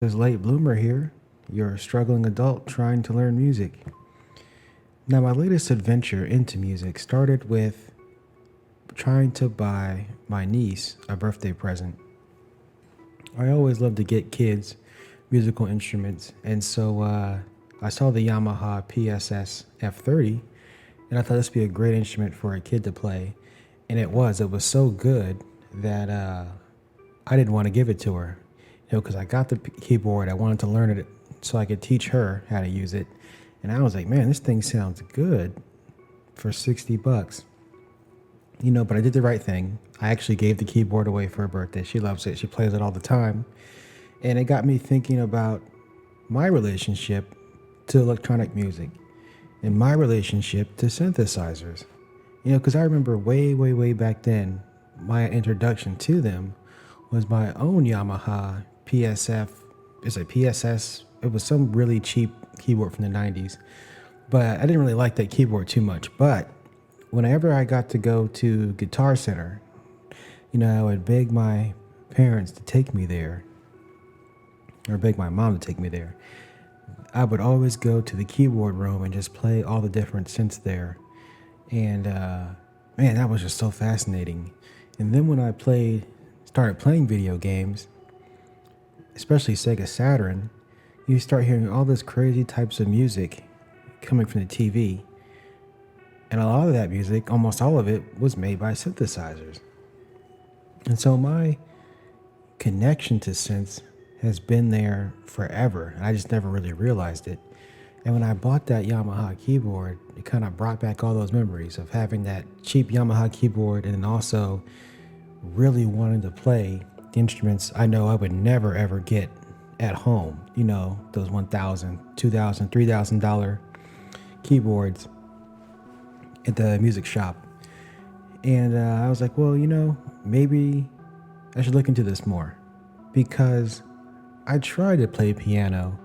This late bloomer here. You're a struggling adult trying to learn music. Now, my latest adventure into music started with trying to buy my niece a birthday present. I always love to get kids musical instruments, and so I saw the Yamaha PSS F30, and I thought this would be a great instrument for a kid to play. And it was. It was so good that I didn't want to give it to her, because I got the keyboard. I wanted to learn it so I could teach her how to use it. And I was like, man, this thing sounds good for 60 bucks. But I did the right thing. I actually gave the keyboard away for her birthday. She loves it. She plays it all the time. And it got me thinking about my relationship to electronic music and my relationship to synthesizers. Because I remember way, way, way back then, my introduction to them was my own Yamaha PSF. It's a PSS. It was some really cheap keyboard from the 90s. But I didn't really like that keyboard too much. But whenever I got to go to Guitar Center, I would beg my parents to take me there, or beg my mom to take me there. I would always go to the keyboard room and just play all the different synths there. And man, that was just so fascinating. And then when I started playing video games, especially Sega Saturn, you start hearing all this crazy types of music coming from the TV. And a lot of that music, almost all of it, was made by synthesizers. And so my connection to synths has been there forever. I just never really realized it. And when I bought that Yamaha keyboard, it kind of brought back all those memories of having that cheap Yamaha keyboard and then also really wanting to play the instruments I know I would never ever get at home. Those $1,000, $2,000, $3,000 keyboards at the music shop. And I was like, well, maybe I should look into this more, because I tried to play piano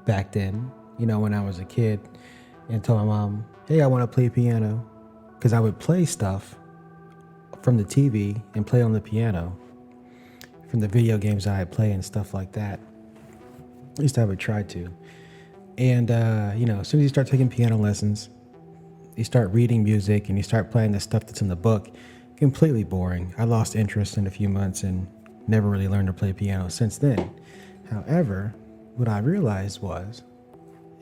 back then, when I was a kid, and told my mom, hey, I want to play piano, because I would play stuff from the TV and play on the piano from the video games I play and stuff like that. At least I would try to. And, as soon as you start taking piano lessons, you start reading music and you start playing the stuff that's in the book, completely boring. I lost interest in a few months and never really learned to play piano since then. However, what I realized was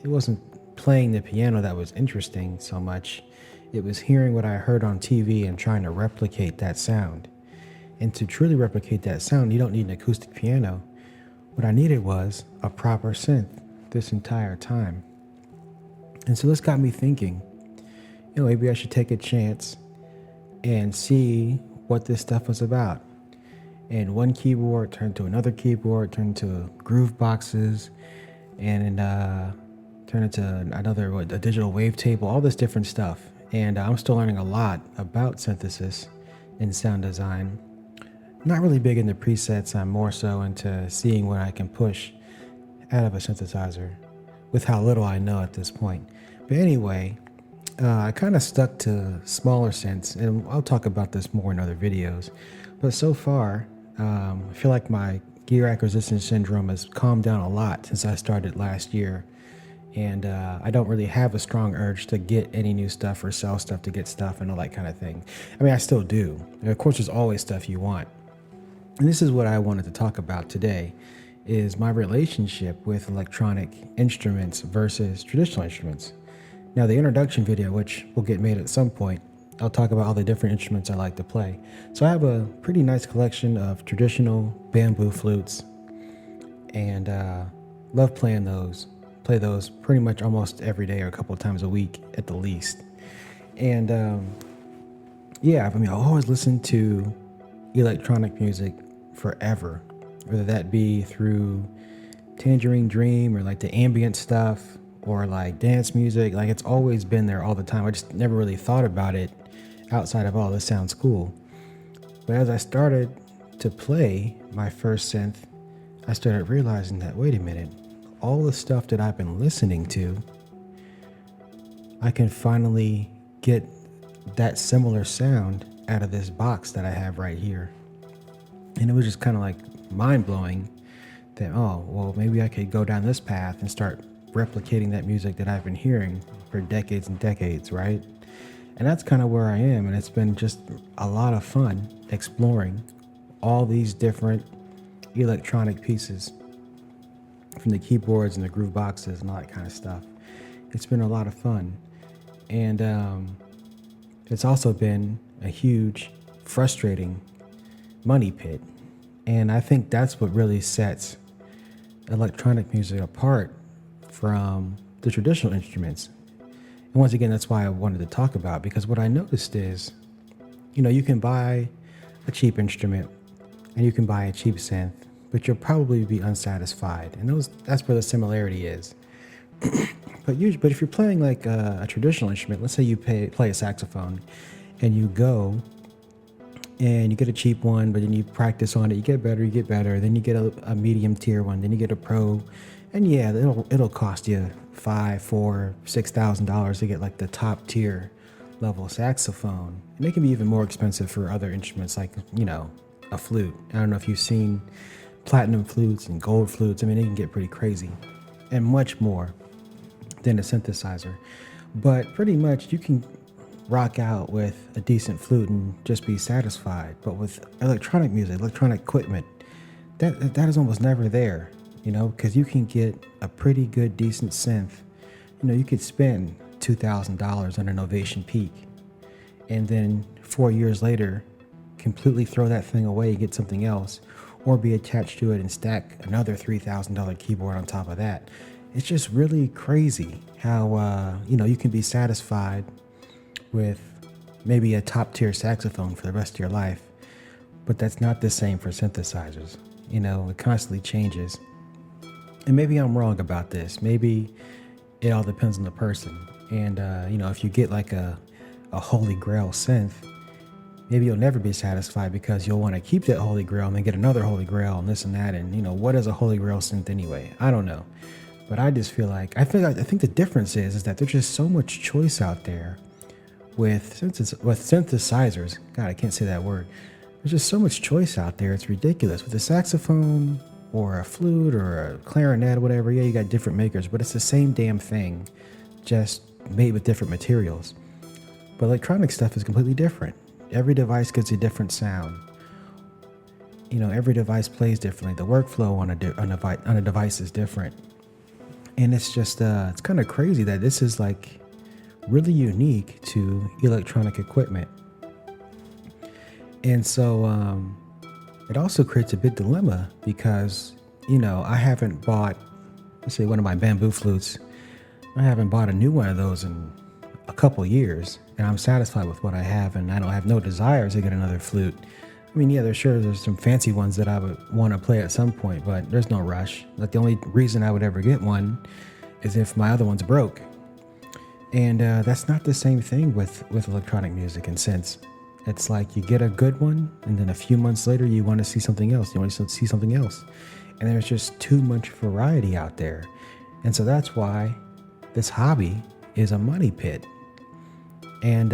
it wasn't playing the piano that was interesting so much. It was hearing what I heard on TV and trying to replicate that sound. And to truly replicate that sound, you don't need an acoustic piano. What I needed was a proper synth this entire time. And so this got me thinking, maybe I should take a chance and see what this stuff was about. And one keyboard turned to another keyboard, turned to groove boxes, and turned into a digital wavetable, all this different stuff. And I'm still learning a lot about synthesis and sound design. Not really big into presets. I'm more so into seeing what I can push out of a synthesizer with how little I know at this point. But anyway, I kind of stuck to smaller synths, and I'll talk about this more in other videos. But so far, I feel like my gear acquisition syndrome has calmed down a lot since I started last year. And I don't really have a strong urge to get any new stuff or sell stuff to get stuff and all that kind of thing. I mean, I still do. And of course, there's always stuff you want. And this is what I wanted to talk about today, is my relationship with electronic instruments versus traditional instruments. Now, the introduction video, which will get made at some point, I'll talk about all the different instruments I like to play. So I have a pretty nice collection of traditional bamboo flutes, and love playing those. Play those pretty much almost every day or a couple of times a week at the least. And I've always listened to electronic music forever, whether that be through Tangerine Dream or like the ambient stuff or like dance music. Like, it's always been there all the time. I just never really thought about it outside of, oh, this sounds cool. But as I started to play my first synth, I started realizing that, wait a minute, all the stuff that I've been listening to, I can finally get that similar sound out of this box that I have right here. And it was just kind of like mind-blowing that, oh, well, maybe I could go down this path and start replicating that music that I've been hearing for decades and decades, right? And that's kind of where I am. And it's been just a lot of fun exploring all these different electronic pieces, from the keyboards and the groove boxes and all that kind of stuff. It's been a lot of fun. And it's also been a huge, frustrating money pit. And I think that's what really sets electronic music apart from the traditional instruments. And once again, that's why I wanted to talk about, because what I noticed is, you can buy a cheap instrument and you can buy a cheap synth, but you'll probably be unsatisfied. And that's where the similarity is. But if you're playing like a traditional instrument, let's say you play a saxophone, and you go and you get a cheap one, but then you practice on it, you get better, then you get a medium tier one, then you get a pro, and yeah, it'll cost you $6,000 to get like the top tier level saxophone, and they can be even more expensive for other instruments like a flute. I don't know if you've seen platinum flutes and gold flutes. I mean, they can get pretty crazy, and much more than a synthesizer. But pretty much you can rock out with a decent flute and just be satisfied. But with electronic music, electronic equipment, that is almost never there, because you can get a pretty good, decent synth. You could spend $2,000 on an Ovation Peak, and then 4 years later, completely throw that thing away and get something else, or be attached to it and stack another $3,000 keyboard on top of that. It's just really crazy how, you can be satisfied with maybe a top tier saxophone for the rest of your life, but that's not the same for synthesizers. It constantly changes. And maybe I'm wrong about this. Maybe it all depends on the person. And, if you get like a holy grail synth, maybe you'll never be satisfied because you'll want to keep that holy grail and then get another holy grail and this and that. And, what is a holy grail synth anyway? I don't know. But I just feel like, I think the difference is that there's just so much choice out there with synthesizers. God, I can't say that word. There's just so much choice out there. It's ridiculous. With a saxophone or a flute or a clarinet or whatever, yeah, you got different makers, but it's the same damn thing, just made with different materials. But electronic stuff is completely different. Every device gets a different sound. Every device plays differently. The workflow on a device is different. And it's just, it's kind of crazy that this is like really unique to electronic equipment. And so it also creates a big dilemma because, I haven't bought, let's say one of my bamboo flutes, I haven't bought a new one of those in a couple years, and I'm satisfied with what I have, and I don't have no desire to get another flute. I mean, yeah, there's some fancy ones that I would want to play at some point, but there's no rush. Like, the only reason I would ever get one is if my other one's broke. And that's not the same thing with electronic music and synths. It's like you get a good one, and then a few months later, you want to see something else. And there's just too much variety out there. And so that's why this hobby is a money pit. And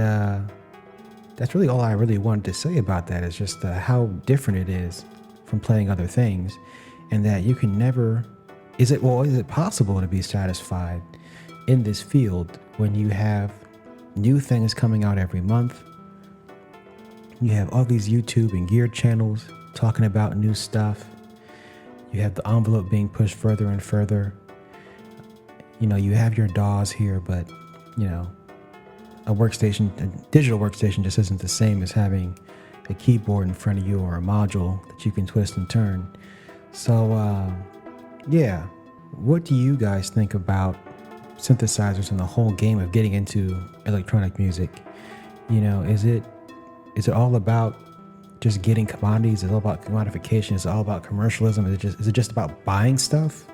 that's really all I really wanted to say about that, is just how different it is from playing other things, and that you can never, is it possible to be satisfied in this field when you have new things coming out every month? You have all these YouTube and gear channels talking about new stuff. You have the envelope being pushed further and further. You have your DAWs here, but, a digital workstation just isn't the same as having a keyboard in front of you or a module that you can twist and turn. So, yeah, what do you guys think about synthesizers and the whole game of getting into electronic music? Is it all about just getting commodities? Is it all about commodification? Is it all about commercialism? Is it just about buying stuff?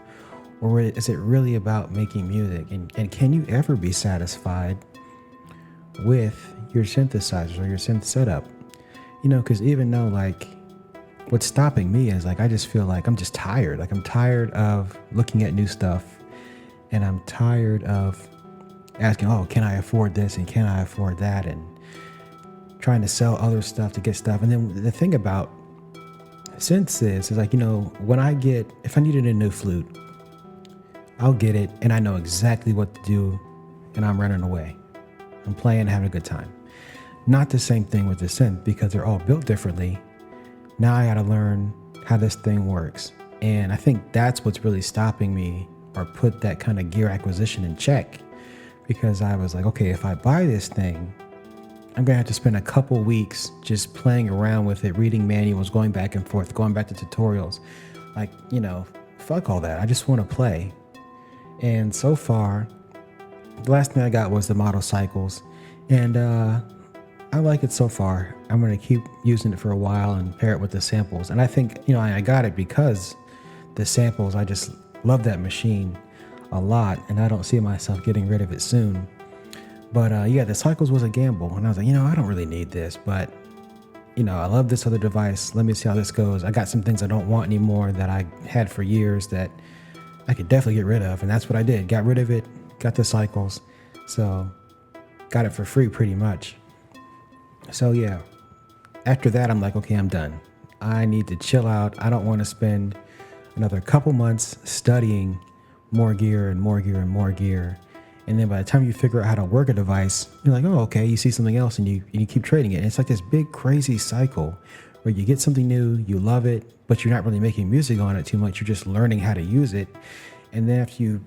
Or is it really about making music? And can you ever be satisfied with your synthesizers or your synth setup? Because even though, like, what's stopping me is, like, I just feel like I'm just tired. Like, I'm tired of looking at new stuff, and I'm tired of asking, oh, can I afford this and can I afford that, and trying to sell other stuff to get stuff. And then the thing about Synths is like, when if I needed a new flute, I'll get it and I know exactly what to do and I'm running away. I'm playing, having a good time. Not the same thing with the synth because they're all built differently. Now I got to learn how this thing works. And I think that's what's really stopping me or put that kind of gear acquisition in check, because I was like, okay, if I buy this thing, I'm going to have to spend a couple weeks just playing around with it, reading manuals, going back and forth, going back to tutorials. Like, fuck all that. I just want to play. And so far, the last thing I got was the model cycles. And I like it so far. I'm going to keep using it for a while and pair it with the samples. And I think, I got it because the samples, I just love that machine a lot. And I don't see myself getting rid of it soon. But the cycles was a gamble. And I was like, I don't really need this. But, I love this other device. Let me see how this goes. I got some things I don't want anymore that I had for years that I could definitely get rid of. And that's what I did. Got rid of it. Got the cycles. So got it for free pretty much. So yeah, after that, I'm like, okay, I'm done. I need to chill out. I don't want to spend another couple months studying more gear and more gear and more gear. And then by the time you figure out how to work a device, you're like, oh, okay, you see something else and you keep trading it. And it's like this big crazy cycle where you get something new, you love it, but you're not really making music on it too much. You're just learning how to use it. And then after you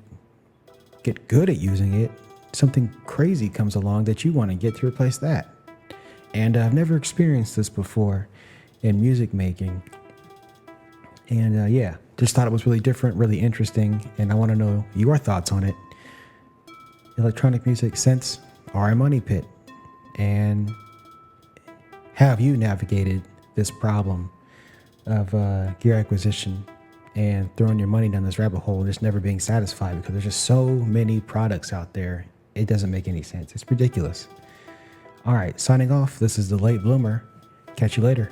get good at using it, something crazy comes along that you want to get to replace that. And I've never experienced this before in music making. And just thought it was really different, really interesting. And I want to know your thoughts on it. Electronic music synths are a money pit. And how have you navigated this problem of gear acquisition and throwing your money down this rabbit hole and just never being satisfied because there's just so many products out there? It doesn't make any sense. It's ridiculous. All right, signing off. This is The Late Bloomer. Catch you later.